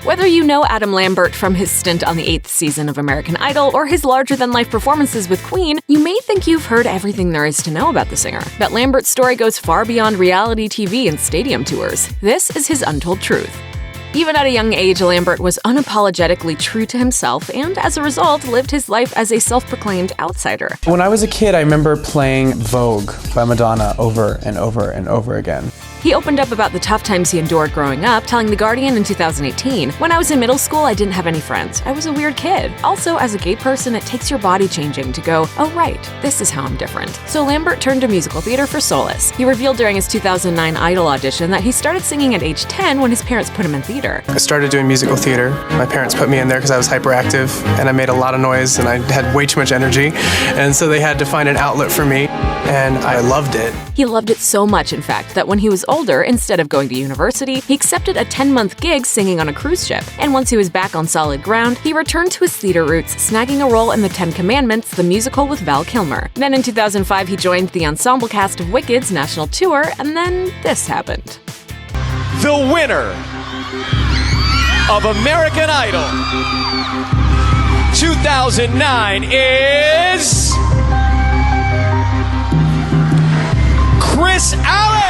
Whether you know Adam Lambert from his stint on the 8th season of American Idol or his larger-than-life performances with Queen, you may think you've heard everything there is to know about the singer. But Lambert's story goes far beyond reality TV and stadium tours. This is his untold truth. Even at a young age, Lambert was unapologetically true to himself and, as a result, lived his life as a self-proclaimed outsider. When I was a kid, I remember playing Vogue by Madonna over and over and over again. He opened up about the tough times he endured growing up, telling The Guardian in 2018, "When I was in middle school, I didn't have any friends. I was a weird kid. Also, as a gay person, it takes your body changing to go, oh right, this is how I'm different." So Lambert turned to musical theater for solace. He revealed during his 2009 Idol audition that he started singing at age 10 when his parents put him in theater. I started doing musical theater. My parents put me in there because I was hyperactive and I made a lot of noise and I had way too much energy. And so they had to find an outlet for me, and I loved it. He loved it so much, in fact, that when he was older, instead of going to university, he accepted a 10-month gig singing on a cruise ship. And once he was back on solid ground, he returned to his theater roots, snagging a role in The Ten Commandments, the musical with Val Kilmer. Then in 2005, he joined the ensemble cast of Wicked's national tour, and then this happened. The winner of American Idol 2009 is Chris Allen!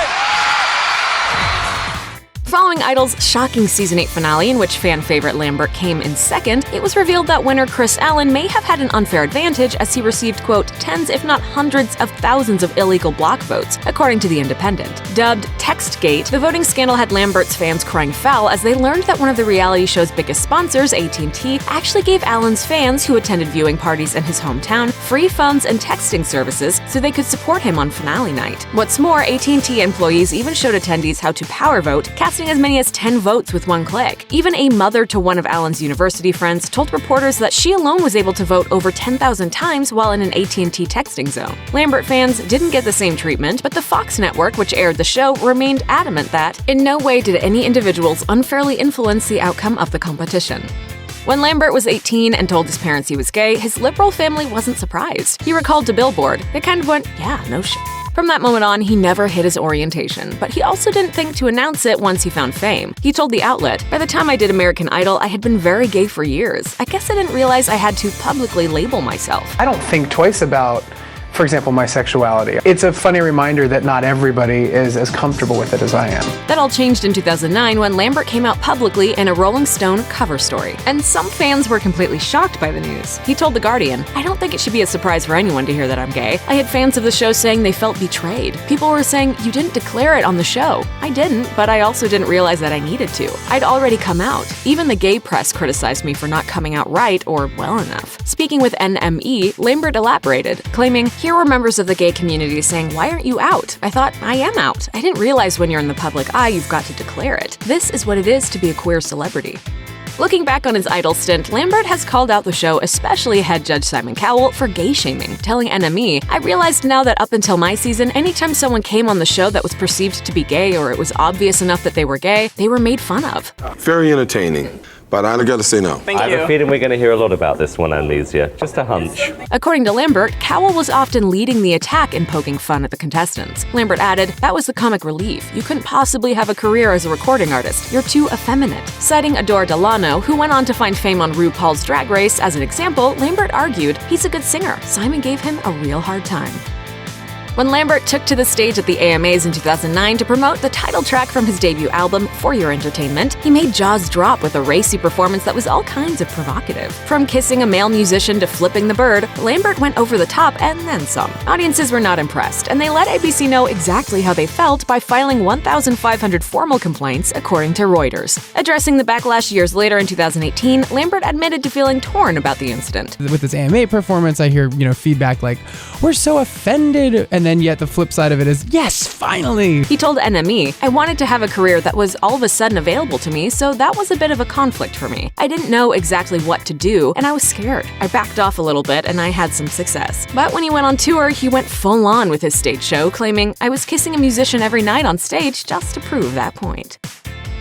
Following Idol's shocking Season 8 finale, in which fan favorite Lambert came in second, it was revealed that winner Chris Allen may have had an unfair advantage as he received, quote, tens if not hundreds of thousands of illegal block votes, according to The Independent. Dubbed Textgate, the voting scandal had Lambert's fans crying foul as they learned that one of the reality show's biggest sponsors, AT&T, actually gave Allen's fans who attended viewing parties in his hometown free phones and texting services so they could support him on finale night. What's more, AT&T employees even showed attendees how to power vote, casting as many as 10 votes with one click. Even a mother to one of Allen's university friends told reporters that she alone was able to vote over 10,000 times while in an AT&T texting zone. Lambert fans didn't get the same treatment, but the Fox network, which aired the show, remained adamant that in no way did any individuals unfairly influence the outcome of the competition. When Lambert was 18 and told his parents he was gay, his liberal family wasn't surprised. He recalled to Billboard, "They kind of went, yeah, no shit." From that moment on, he never hid his orientation, but he also didn't think to announce it once he found fame. He told the outlet, "By the time I did American Idol, I had been very gay for years. I guess I didn't realize I had to publicly label myself." I don't think twice about, for example, my sexuality. It's a funny reminder that not everybody is as comfortable with it as I am. That all changed in 2009 when Lambert came out publicly in a Rolling Stone cover story. And some fans were completely shocked by the news. He told The Guardian, "I don't think it should be a surprise for anyone to hear that I'm gay. I had fans of the show saying they felt betrayed. People were saying, you didn't declare it on the show. I didn't, but I also didn't realize that I needed to. I'd already come out. Even the gay press criticized me for not coming out right or well enough." Speaking with NME, Lambert elaborated, claiming, "Here were members of the gay community saying, 'Why aren't you out?' I thought, I am out. I didn't realize when you're in the public eye, you've got to declare it. This is what it is to be a queer celebrity." Looking back on his Idol stint, Lambert has called out the show, especially head judge Simon Cowell, for gay shaming, telling NME, "I realized now that up until my season, anytime someone came on the show that was perceived to be gay or it was obvious enough that they were gay, they were made fun of." Very entertaining, but I gotta say no. I have a feeling we're going to hear a lot about this one, Amnesia. Just a hunch. According to Lambert, Cowell was often leading the attack and poking fun at the contestants. Lambert added, "That was the comic relief. You couldn't possibly have a career as a recording artist. You're too effeminate." Citing Adore Delano, who went on to find fame on RuPaul's Drag Race, as an example, Lambert argued, "He's a good singer. Simon gave him a real hard time." When Lambert took to the stage at the AMAs in 2009 to promote the title track from his debut album, For Your Entertainment, he made jaws drop with a racy performance that was all kinds of provocative. From kissing a male musician to flipping the bird, Lambert went over the top and then some. Audiences were not impressed, and they let ABC know exactly how they felt by filing 1,500 formal complaints, according to Reuters. Addressing the backlash years later in 2018, Lambert admitted to feeling torn about the incident. With this AMA performance, I hear, feedback like, "We're so offended," and then yet the flip side of it is, "Yes, finally!" He told NME, "I wanted to have a career that was all of a sudden available to me, so that was a bit of a conflict for me. I didn't know exactly what to do, and I was scared. I backed off a little bit, and I had some success." But when he went on tour, he went full on with his stage show, claiming, "I was kissing a musician every night on stage just to prove that point."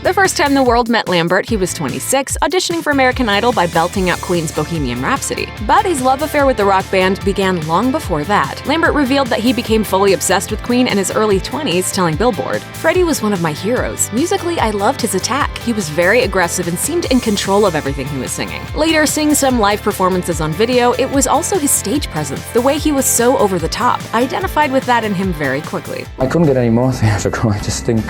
The first time the world met Lambert, he was 26, auditioning for American Idol by belting out Queen's Bohemian Rhapsody. But his love affair with the rock band began long before that. Lambert revealed that he became fully obsessed with Queen in his early 20s, telling Billboard, "Freddie was one of my heroes. Musically, I loved his attack. He was very aggressive and seemed in control of everything he was singing." Later, seeing some live performances on video, it was also his stage presence, the way he was so over the top. I identified with that in him very quickly. I couldn't get any more theatrical. I just think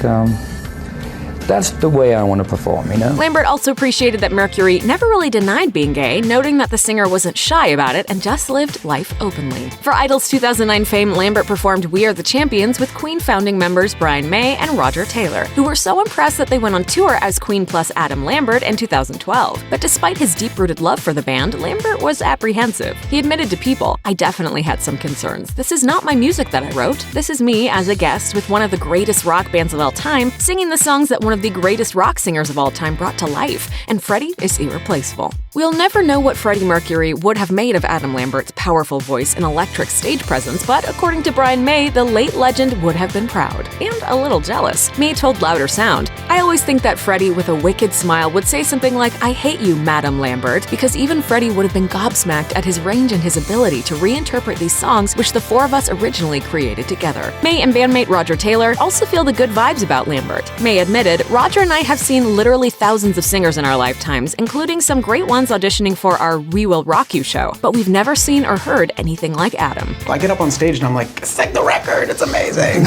that's the way I want to perform, you know? Lambert also appreciated that Mercury never really denied being gay, noting that the singer wasn't shy about it and just lived life openly. For Idol's 2009 fame, Lambert performed We Are the Champions with Queen founding members Brian May and Roger Taylor, who were so impressed that they went on tour as Queen plus Adam Lambert in 2012. But despite his deep-rooted love for the band, Lambert was apprehensive. He admitted to People, "I definitely had some concerns. This is not my music that I wrote. This is me as a guest with one of the greatest rock bands of all time, singing the songs that one of the greatest rock singers of all time brought to life, and Freddie is irreplaceable." We'll never know what Freddie Mercury would have made of Adam Lambert's powerful voice and electric stage presence, but according to Brian May, the late legend would have been proud and a little jealous. May told Louder Sound, "I always think that Freddie, with a wicked smile, would say something like, 'I hate you, Madam Lambert,' because even Freddie would have been gobsmacked at his range and his ability to reinterpret these songs which the four of us originally created together." May and bandmate Roger Taylor also feel the good vibes about Lambert. May admitted, "Roger and I have seen literally thousands of singers in our lifetimes, including some great ones auditioning for our We Will Rock You show, but we've never seen or heard anything like Adam." I get up on stage and I'm like, sing the record, it's amazing.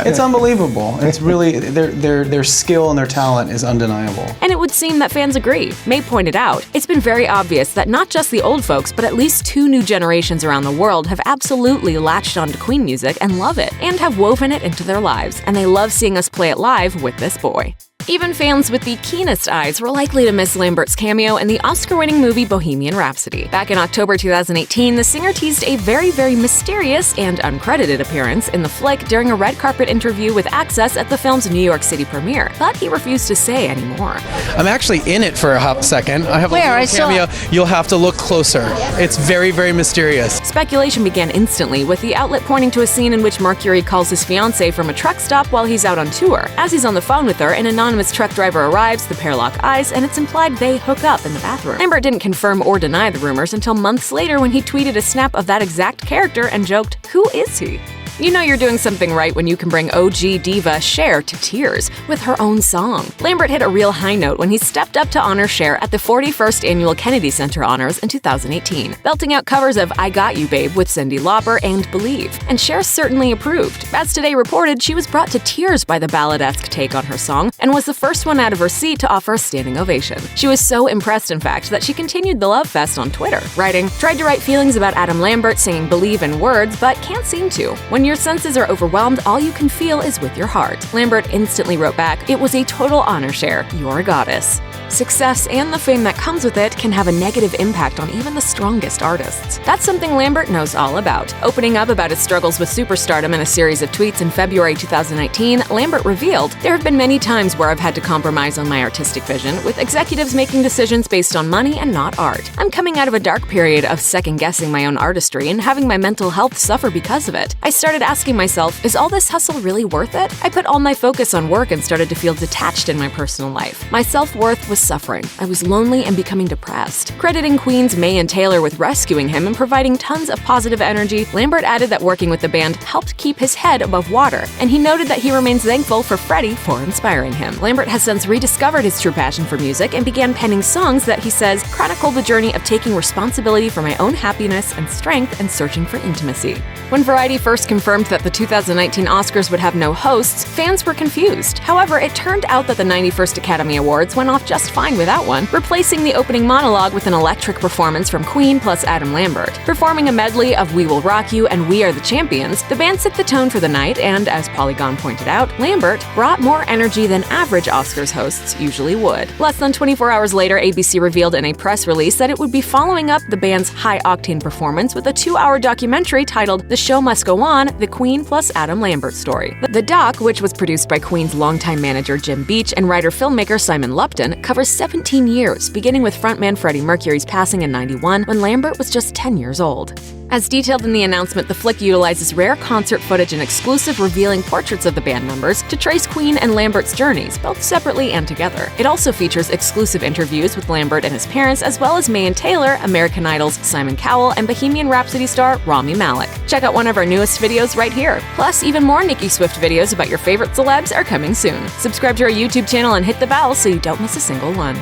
It's unbelievable. It's really, their skill and their talent is undeniable. And it would seem that fans agree. May pointed out, "It's been very obvious that not just the old folks, but at least 2 new generations around the world have absolutely latched onto Queen music and love it, and have woven it into their lives, and they love seeing us play it live with this boy." Even fans with the keenest eyes were likely to miss Lambert's cameo in the Oscar-winning movie Bohemian Rhapsody. Back in October 2018, the singer teased a very, very mysterious and uncredited appearance in the flick during a red carpet interview with Access at the film's New York City premiere, but he refused to say anymore. I'm actually in it for a hot second. I have a little cameo. You'll have to look closer. It's very, very mysterious. Speculation began instantly, with the outlet pointing to a scene in which Mercury calls his fiancée from a truck stop while he's out on tour. As he's on the phone with her, an anonymous truck driver arrives, the pair lock eyes, and it's implied they hook up in the bathroom. Lambert didn't confirm or deny the rumors until months later when he tweeted a snap of that exact character and joked, "Who is he?" You know you're doing something right when you can bring OG diva Cher to tears with her own song. Lambert hit a real high note when he stepped up to honor Cher at the 41st Annual Kennedy Center Honors in 2018, belting out covers of I Got You Babe with Cyndi Lauper and Believe. And Cher certainly approved. As Today reported, she was brought to tears by the ballad-esque take on her song and was the first one out of her seat to offer a standing ovation. She was so impressed, in fact, that she continued the love fest on Twitter, writing, "Tried to write feelings about Adam Lambert singing Believe in words, but can't seem to. When your senses are overwhelmed, all you can feel is with your heart." Lambert instantly wrote back, "It was a total honor, Cher. You're a goddess." Success and the fame that comes with it can have a negative impact on even the strongest artists. That's something Lambert knows all about. Opening up about his struggles with superstardom in a series of tweets in February 2019, Lambert revealed, "There have been many times where I've had to compromise on my artistic vision, with executives making decisions based on money and not art. I'm coming out of a dark period of second-guessing my own artistry and having my mental health suffer because of it. I started asking myself, is all this hustle really worth it? I put all my focus on work and started to feel detached in my personal life. My self-worth was suffering. I was lonely and becoming depressed." Crediting Queen's May and Taylor with rescuing him and providing tons of positive energy, Lambert added that working with the band helped keep his head above water, and he noted that he remains thankful for Freddie for inspiring him. Lambert has since rediscovered his true passion for music and began penning songs that, he says, chronicle the journey of taking responsibility for my own happiness and strength and searching for intimacy. When Variety first confirmed that the 2019 Oscars would have no hosts, fans were confused. However, it turned out that the 91st Academy Awards went off just fine without one, replacing the opening monologue with an electric performance from Queen plus Adam Lambert. Performing a medley of We Will Rock You and We Are the Champions, the band set the tone for the night, and, as Polygon pointed out, Lambert brought more energy than average Oscars hosts usually would. Less than 24 hours later, ABC revealed in a press release that it would be following up the band's high-octane performance with a 2-hour documentary titled The Show Must Go On, The Queen plus Adam Lambert Story. The doc, which was produced by Queen's longtime manager Jim Beach and writer-filmmaker Simon Lupton, covers 17 years, beginning with frontman Freddie Mercury's passing in '91 when Lambert was just 10 years old. As detailed in the announcement, the flick utilizes rare concert footage and exclusive revealing portraits of the band members to trace Queen and Lambert's journeys, both separately and together. It also features exclusive interviews with Lambert and his parents, as well as May and Taylor, American Idol's Simon Cowell, and Bohemian Rhapsody star Rami Malek. Check out one of our newest videos right here. Plus, even more Nicki Swift videos about your favorite celebs are coming soon. Subscribe to our YouTube channel and hit the bell so you don't miss a single one.